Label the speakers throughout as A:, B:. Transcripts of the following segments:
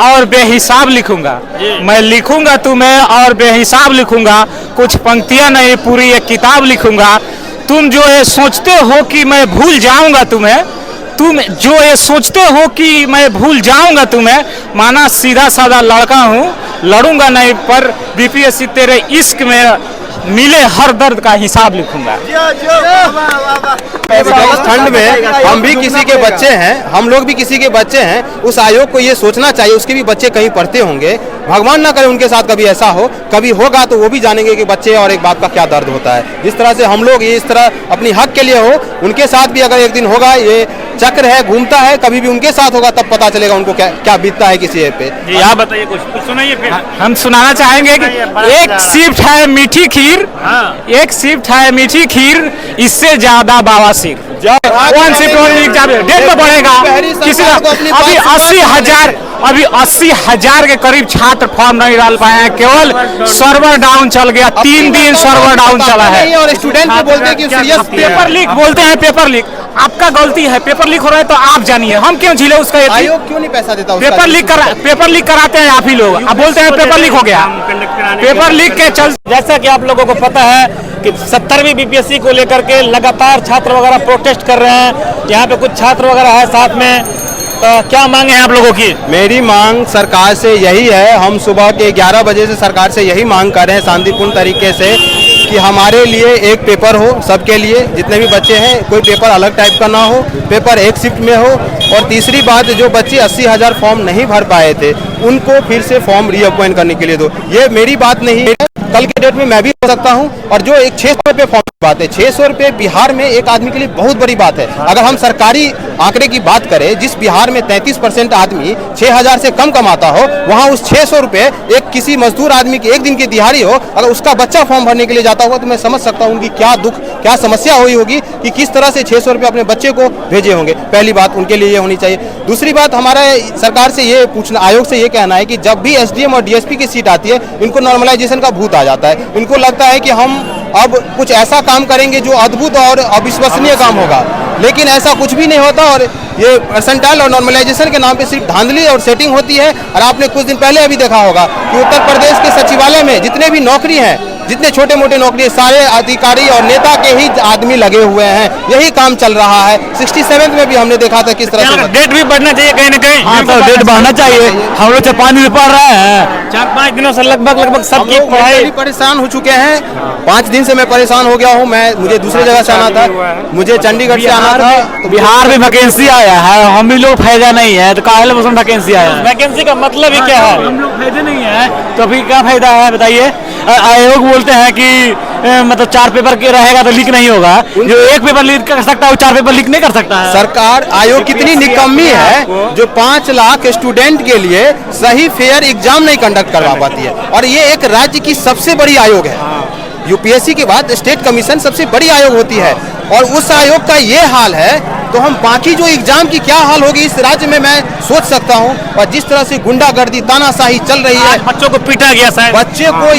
A: और बेहिसाब लिखूंगा, मैं लिखूंगा तुम्हें और बेहिसाब लिखूंगा, कुछ पंक्तियां नहीं पूरी एक किताब लिखूंगा। तुम जो ये सोचते हो कि मैं भूल जाऊंगा तुम्हें, तुम जो ये सोचते हो कि मैं भूल जाऊंगा तुम्हें, माना सीधा साधा लड़का हूँ, लड़ूंगा नहीं, पर बीपीएससी तेरे इश्क में मिले हर दर्द का हिसाब लिखूंगा।
B: ठंड में हम भी किसी के बच्चे हैं, हम लोग भी किसी के बच्चे हैं। उस आयोग को ये सोचना चाहिए, उसके भी बच्चे कहीं पढ़ते होंगे, भगवान ना करे उनके साथ कभी ऐसा हो, कभी होगा तो वो भी जानेंगे कि बच्चे और एक बाप का क्या दर्द होता है। जिस तरह से हम लोग ये इस तरह अपनी हक के लिए हो, उनके साथ भी अगर एक दिन होगा, ये चक्र है घूमता है, कभी भी उनके साथ होगा तब पता चलेगा उनको क्या बीतता है किसी पे।
C: जी आप बताइए, कुछ सुनाइए फिर।
A: हम सुनाना चाहेंगे कि एक शिफ्ट है मीठी खीर, एक शिफ्ट है मीठी खीर, इससे ज्यादा बवासीर। वन शिफ्ट डेट में बढ़ेगा किसी अभी 80,000 के करीब छात्र फॉर्म नहीं डाल पाए हैं, केवल सर्वर डाउन चल गया, 3 दिन सर्वर डाउन चला है।
B: और स्टूडेंट को बोलते हैं कि सीरियस
A: पेपर लीक बोलते हैं, पेपर लीक आपका गलती है, पेपर लीक हो रहा है तो आप जानिए, हम क्यों झीले उसका?
B: आयोग क्यों नहीं पैसा देता?
A: पेपर लीक कराते हैं आप ही लोग, अब बोलते हैं पेपर लीक हो गया। पेपर लीक के चल,
C: जैसा कि आप लोगों को पता है कि 70वीं बीपीएससी को लेकर के लगातार छात्र वगैरह प्रोटेस्ट कर रहे हैं। यहाँ पे कुछ छात्र वगैरह है साथ में, क्या मांगे हैं आप लोगों की?
B: मेरी मांग सरकार से यही है, हम सुबह के 11 बजे से सरकार से यही मांग कर रहे हैं शांतिपूर्ण तरीके से कि हमारे लिए एक पेपर हो, सबके लिए जितने भी बच्चे हैं, कोई पेपर अलग टाइप का ना हो, पेपर एक शिफ्ट में हो। और तीसरी बात, जो बच्चे 80,000 फॉर्म नहीं भर पाए थे उनको फिर से फॉर्म रीअपॉइंट करने के लिए दो। ये मेरी बात नहीं है, कल के डेट में मैं भी हो सकता हूं। और जो एक 600 रुपये फॉर्म की बात है, 600 रुपये बिहार में एक आदमी के लिए बहुत बड़ी बात है। अगर हम सरकारी आंकड़े की बात करें, जिस बिहार में 33% आदमी 6,000 से कम कमाता हो, वहां उस 600 रुपये एक किसी मजदूर आदमी की एक दिन की दिहाड़ी हो, अगर उसका बच्चा फॉर्म भरने के लिए जाता होगा तो मैं समझ सकता हूँ उनकी क्या दुख, क्या समस्या हुई होगी कि किस तरह से 600 रुपये अपने बच्चे को भेजे होंगे। पहली बात उनके लिए ये होनी चाहिए। दूसरी बात, हमारा सरकार से ये पूछना, आयोग से ये कहना है कि जब भी एसडीएम और डीएसपी की सीट आती है, इनको नॉर्मलाइजेशन का भूत आ जाता है। इनको लगता है कि हम अब कुछ ऐसा काम करेंगे जो अद्भुत और अविश्वसनीय काम होगा, लेकिन ऐसा कुछ भी नहीं होता। और ये परसेंटाइल और नॉर्मलाइजेशन के नाम पे सिर्फ धांधली और सेटिंग होती है। और आपने कुछ दिन पहले अभी देखा होगा कि उत्तर प्रदेश के सचिवालय में जितने भी नौकरी हैं, जितने छोटे मोटे नौकरी, सारे अधिकारी और नेता के ही आदमी लगे हुए हैं, यही काम चल रहा है। 67 में भी हमने देखा था किस तरह से।
C: डेट भी बढ़ना चाहिए कहीं ना कहीं।
A: हाँ तो डेट बढ़ना चाहिए, हम लोग 4-5 दिन पढ़ रहे हैं,
C: 4-5 दिनों से लगभग सबकी पढ़ाई
B: परेशान हो चुके हैं। 5 दिन से मैं परेशान हो गया हूँ। मुझे दूसरी जगह से आना था, मुझे चंडीगढ़ से आना था।
A: तो बिहार में वैकेंसी आया है, हम भी लोग फायदा नहीं है तो काहे मौसम वैकेंसी आया है?
C: वैकेंसी का मतलब ही क्या है?
A: हम लोग फायदे नहीं है तो अभी क्या फायदा है बताइए? आयोग बोलते हैं कि मतलब 4 पेपर के रहेगा तो लीक नहीं होगा, जो एक पेपर लीक कर सकता है वो 4 पेपर लीक नहीं कर सकता है।
B: सरकार आयोग कितनी निकम्मी है जो 5 लाख स्टूडेंट के लिए सही फेयर एग्जाम नहीं कंडक्ट करवा पाती है। और ये एक राज्य की सबसे बड़ी आयोग है, यूपीएससी के बाद स्टेट कमीशन सबसे बड़ी आयोग होती है, और उस आयोग का ये हाल है तो हम बाकी जो एग्जाम की क्या हाल होगी इस राज्य में मैं सोच सकता हूं। और जिस तरह से गुंडागर्दी तानाशाही चल रही है,
C: बच्चों को पीटा गया, शायद
B: बच्चे को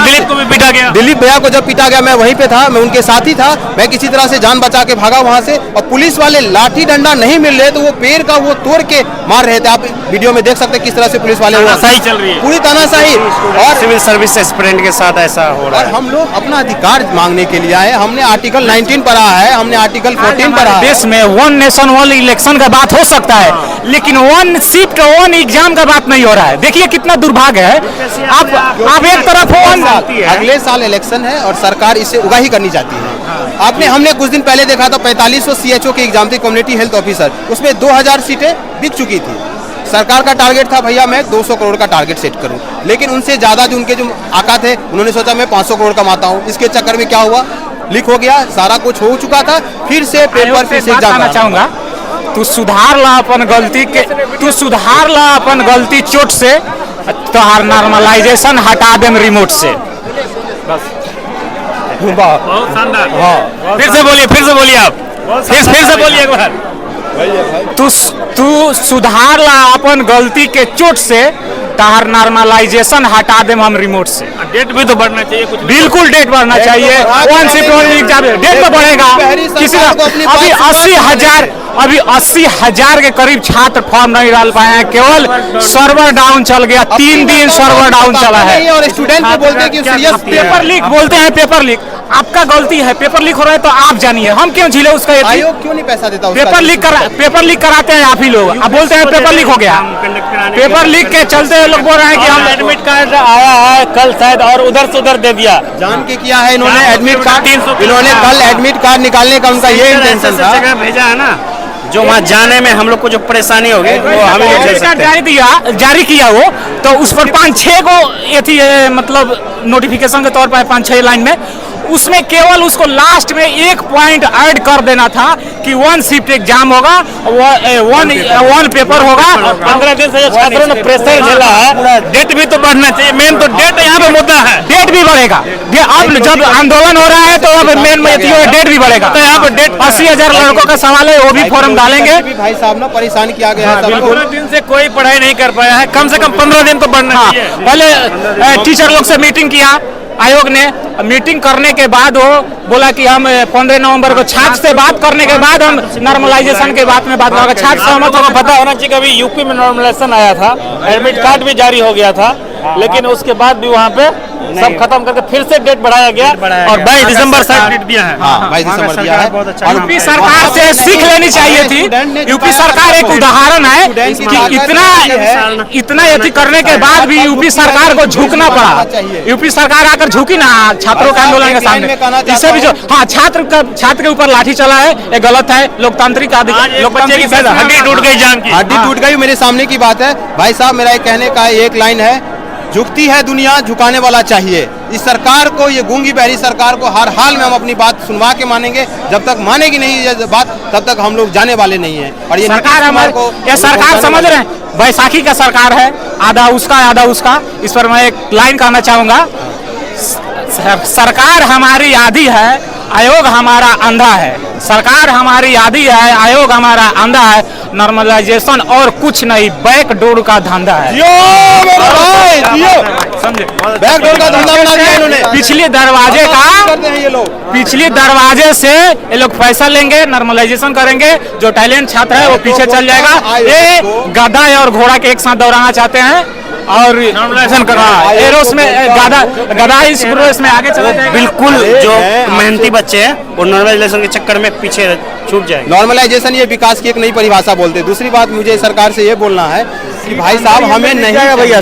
C: दिलीप को भी पीटा गया।
B: दिलीप भैया को जब पीटा गया मैं वहीं पे था, मैं उनके साथ ही था। मैं किसी तरह से जान बचा के भागा वहां से, और पुलिस वाले लाठी डंडा नहीं मिल रहे तो वो पेड़ का वो तोड़ के मार रहे थे। आप वीडियो में देख सकते हैं किस तरह से पुलिस वाले
C: तानाशाही चल रही है,
B: पूरी तानाशाही। और
C: सिविल सर्विस एस्पिरेंट के साथ ऐसा हो रहा है।
B: हम लोग अपना अधिकार मांगने के लिए आए। हमने आर्टिकल 19 पढ़ा है, हमने आर्टिकल 14 पढ़ा है।
A: देश में 1 नेशन 1 इलेक्शन का बात हो सकता है, लेकिन 1 शिफ्ट 1 एग्जाम का बात नहीं हो रहा है। देखिए कितना दुर्भाग्य है। आप एक तरफ
B: अगले साल इलेक्शन है और सरकार इसे उगाही करनी चाहती है। हमने कुछ दिन पहले देखा था 4500 सीएचओ की एग्जाम थी, कम्युनिटी हेल्थ ऑफिसर, उसमें 2000 सीटें बिक चुकी थी। सरकार का टारगेट था भैया मैं 200 करोड़ का टारगेट सेट करूं, लेकिन उनसे ज्यादा जो उनके जो आका थे उन्होंने सोचा मैं 500 करोड़ कमाता हूं। इसके चक्कर में क्या हुआ, लीक हो गया, सारा कुछ हो चुका था। फिर से पेपर फिर से एग्जाम चाहूंगा, तू सुधार ला अपन गलती के, तू सुधार ला अपन गलती चोट से, तोहार नॉर्मलाइजेशन हटा देम रिमोट से। बस
C: बहुत शानदार।
B: हाँ
C: फिर से बोलिए आप, फिर से बोलिए एक बार।
A: तू सुधार ला अपन गलती के चोट से, तोहार नॉर्मलाइजेशन हटा देम हम रिमोट से।
C: डेट भी तो बढ़ना चाहिए कुछ,
A: बिल्कुल डेट बढ़ना चाहिए। 1 शिफ्ट 1 एग्जाम डेट में बढ़ेगा किसी अभी अभी 80,000 के करीब छात्र फॉर्म नहीं डाल पाए हैं, केवल सर्वर डाउन चल गया, 3 दिन सर्वर डाउन चला है।
B: और स्टूडेंट को बोलते हैं कि सीरियस
A: पेपर लीक बोलते हैं, पेपर लीक आपका गलती है, पेपर लीक हो रहा है तो आप जानिए, हम क्यों झीले उसका?
B: आयोग क्यों नहीं पैसा देता?
A: पेपर लीक कराते हैं आप ही लोग, अब बोलते हैं पेपर लीक हो गया। पेपर लीक के चलते लोग बोल रहे हैं कि हम
C: एडमिट कार्ड आया है कल शायद और उधर से उधर दे दिया,
B: जान के किया है इन्होंने एडमिट कार्ड। इन्होंने कल एडमिट कार्ड निकालने का उनका ये इंटेंशन था।
D: जगह भेजा है ना, जो वहाँ जाने में हम लोग को जो परेशानी होगी वो हम लोग झेल सकते हैं।
A: जारी किया वो तो उस पर 5-6 को ये थी, मतलब नोटिफिकेशन के तौर पर 5-6 लाइन में, उसमें केवल उसको लास्ट में एक पॉइंट ऐड कर देना था कि 1 शिफ्ट एग्जाम होगा, 1 पेपर होगा।
C: 15 दिन से जो छात्रों ने प्रेशर झेला है, डेट भी तो बढ़ना चाहिए, मेन तो डेट यहाँ पे मुद्दा है।
A: डेट भी बढ़ेगा, अब जब आंदोलन हो रहा है तो अब मेन डेट भी बढ़ेगा। तो यहाँ पर डेट 80,000 लड़कों का सवाल है, वो भी फॉर्म डालेंगे।
B: भाई साहब ना परेशान किया गया है सबको।
C: 15 दिन से कोई पढ़ाई नहीं कर पाया है, कम से कम 15 दिन तो बढ़ना चाहिए।
A: पहले टीचर लोग से मीटिंग किया आयोग ने, मीटिंग करने के बाद वो बोला कि हम 15 नवंबर को छात्र से बात करने के बाद हम नॉर्मलाइजेशन के बात में बात करेंगे। छात्र सहमत होगा,
C: पता होना चाहिए कि अभी यूपी में नॉर्मलाइजेशन आया था, एडमिट कार्ड भी जारी हो गया था, लेकिन उसके बाद भी वहाँ पे सब खत्म करके फिर से डेट बढ़ाया गया और 22 दिसंबर से डेट दिया है।
B: 22 दिसंबर दिया है।
A: यूपी सरकार से सीख लेनी चाहिए थी। यूपी सरकार एक उदाहरण है कि इतना यदि करने के बाद भी यूपी सरकार को झुकना पड़ा। यूपी सरकार आकर झुकी ना छात्रों के आंदोलन के सामने। इससे भी जो छात्र के ऊपर लाठी चला है, ये गलत है। लोकतांत्रिक
C: हड्डी टूट गई जान की,
B: हड्डी टूट गई, मेरे सामने की बात है। भाई साहब मेरा एक कहने का एक लाइन है, झुकती है दुनिया, झुकाने वाला चाहिए। इस सरकार को, ये गूंगी बहरी सरकार को हर हाल में हम अपनी बात सुनवा के मानेंगे। जब तक मानेगी नहीं ये बात, तब तक हम लोग जाने वाले नहीं हैं। और ये
A: सरकार हमारे को, ये सरकार समझ रहे हैं, बैसाखी का सरकार है, आधा उसका आधा उसका। इस पर मैं एक लाइन कहना चाहूंगा, सरकार हमारी आधी है, आयोग हमारा अंधा है। सरकार हमारी आधी है, आयोग हमारा अंधा है। नॉर्मलाइजेशन और कुछ नहीं, बैकडोर का धंधा है।
B: बैकडोर का धंधा बना दिया इन्होंने।
A: पिछले दरवाजे का
B: करते हैं ये लोग,
A: पिछले दरवाजे से ये लोग पैसा लेंगे, नॉर्मलाइजेशन करेंगे। जो टैलेंट छात्र है वो पीछे चल जाएगा। ये गधा और घोड़ा के एक साथ दौड़ाना चाहते हैं और नॉर्मलाइजेशन करना एरोस में गधा इस प्रोसेस में आगे चला जाएगा।
D: बिल्कुल जो मेहनती बच्चे हैं वो नॉर्मलाइजेशन के चक्कर में पीछे छूट जाएंगे।
B: नॉर्मलाइजेशन ये विकास की एक नई परिभाषा बोलते हैं। दूसरी बात मुझे सरकार से ये बोलना है कि भाई साहब हमें नहीं
E: भैया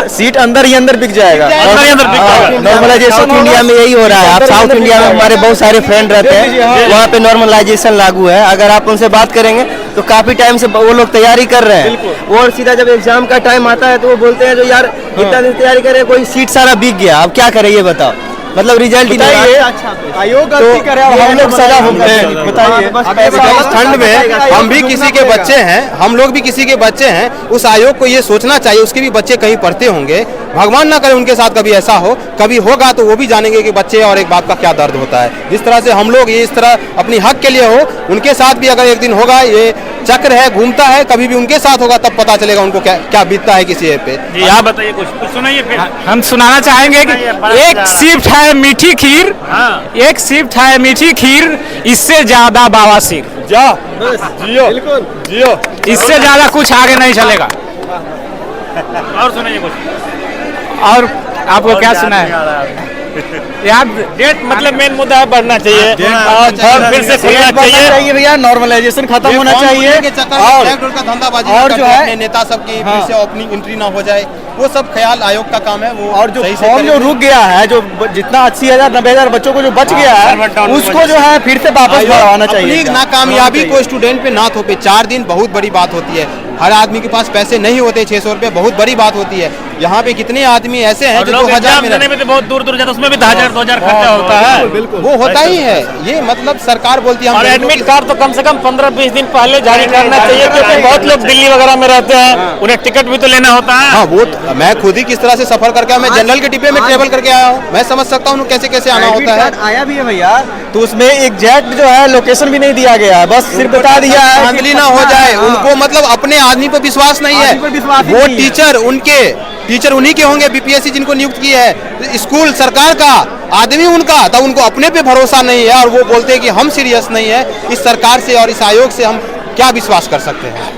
E: सीट अंदर ही अंदर बिक जाएगा। नॉर्मलाइजेशन इंडिया में यही हो रहा है। आप साउथ इंडिया में हमारे बहुत सारे फ्रेंड रहते हैं, वहाँ पे नॉर्मलाइजेशन लागू है। अगर आप उनसे बात करेंगे तो काफी टाइम से वो लोग तैयारी कर रहे हैं, और सीधा जब एग्जाम का टाइम आता है तो वो बोलते हैं जो यार इतना दिन तैयारी करे, कोई सीट सारा बिक गया, अब क्या करें ये बताओ। मतलब रिजल्ट ही नहीं
B: आयोग
E: गलती करे और हम लोग सजा भुगते।
B: बताइए ठंड में हम भी किसी के बच्चे हैं, हम लोग भी किसी के बच्चे हैं। उस आयोग को ये सोचना चाहिए उसके भी बच्चे कहीं पढ़ते होंगे। भगवान ना करे उनके साथ कभी ऐसा हो, कभी होगा तो वो भी जानेंगे कि बच्चे और एक बाप का क्या दर्द होता है। जिस तरह से हम लोग ये इस तरह अपनी हक के लिए हो, उनके साथ भी अगर एक दिन होगा, ये चक्र है घूमता है, कभी भी उनके साथ होगा तब पता चलेगा उनको क्या बीतता है किसी पे।
C: जी आप बताइए, कुछ सुनाइए फिर।
A: हम सुनाना चाहेंगे कि एक शिफ्ट है मीठी खीर, एक शिफ्ट है मीठी खीर, इससे ज्यादा बावासीर।
B: जियो जियो,
A: इससे ज्यादा कुछ आगे नहीं चलेगा।
C: और सुनाइए कुछ।
A: और आपको क्या सुना है याद?
C: डेट मतलब मेन मुद्दा है, बढ़ना चाहिए और फॉर्म फिर से खुलना चाहिए
E: भैया, नॉर्मलाइजेशन खत्म होना चाहिए।
B: और जो है नेता सब की फिर से अपनी एंट्री ना हो जाए, वो सब ख्याल आयोग का काम है। वो
E: और जो फॉर्म जो रुक गया है, जो जितना 80,000 90,000 बच्चों को जो बच गया है, उसको जो है फिर से वापस बढ़ाना चाहिए।
B: नाकामयाबी को स्टूडेंट पे ना थोपे। 4 दिन बहुत बड़ी बात होती है। हर आदमी के पास पैसे नहीं होते, 600 रुपए बहुत बड़ी बात होती है। यहाँ पे कितने आदमी ऐसे हैं जो 2000 में
C: तो बहुत दूर दूर जाते, उसमें भी 1000-2000 खर्चा होता है।
B: वो होता ही है। ये मतलब सरकार बोलती है
C: और एडमिट कार्ड तो कम से कम 15-20 दिन पहले जारी करना चाहिए, क्योंकि बहुत लोग दिल्ली वगैरह में रहते हैं, उन्हें टिकट भी तो लेना होता है।
B: हाँ, वो मैं खुद ही किस तरह से सफर करके, मैं जनरल के डिब्बे में ट्रेवल करके आया हूँ, मैं समझ सकता हूँ कैसे कैसे आना होता है।
E: आया भी है भैया, तो उसमें एग्जैक्ट जो है लोकेशन भी नहीं दिया गया है, बस सिर्फ बता दिया है
B: धांधली ना हो जाए। उनको मतलब अपने आदमी पर विश्वास नहीं है। वो टीचर उन्हीं के होंगे, बीपीएससी जिनको नियुक्त की है, स्कूल सरकार का, आदमी उनका, तब उनको अपने पे भरोसा नहीं है और वो बोलते हैं कि हम सीरियस नहीं है। इस सरकार से और इस आयोग से हम क्या विश्वास कर सकते हैं?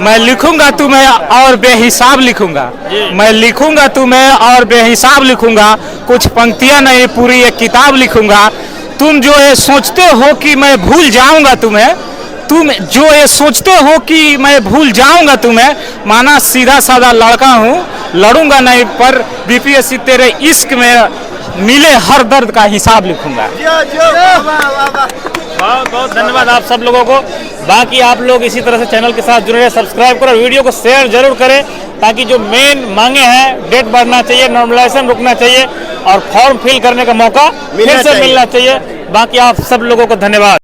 A: मैं लिखूंगा तुम्हें और बेहिसाब लिखूंगा, मैं लिखूंगा तुम्हें और बेहिसाब लिखूंगा, कुछ पंक्तियां नहीं पूरी एक किताब लिखूंगा। तुम जो ये सोचते हो कि मैं भूल जाऊंगा तुम्हें, तुम जो ये सोचते हो कि मैं भूल जाऊंगा तुम्हें, माना सीधा साधा लड़का हूँ, लड़ूंगा नहीं, पर बीपीएससी तेरे इश्क में मिले हर दर्द का हिसाब लिखूंगा।
C: बहुत बहुत धन्यवाद आप सब लोगों को। बाकी आप लोग इसी तरह से चैनल के साथ जुड़े रहे, सब्सक्राइब करो, वीडियो को शेयर जरूर करें, ताकि जो मेन मांगे हैं, डेट बढ़ना चाहिए, नॉर्मलाइजेशन रुकना चाहिए और फॉर्म फिल करने का मौका फिर से मिलना चाहिए। बाकी आप सब लोगों को धन्यवाद।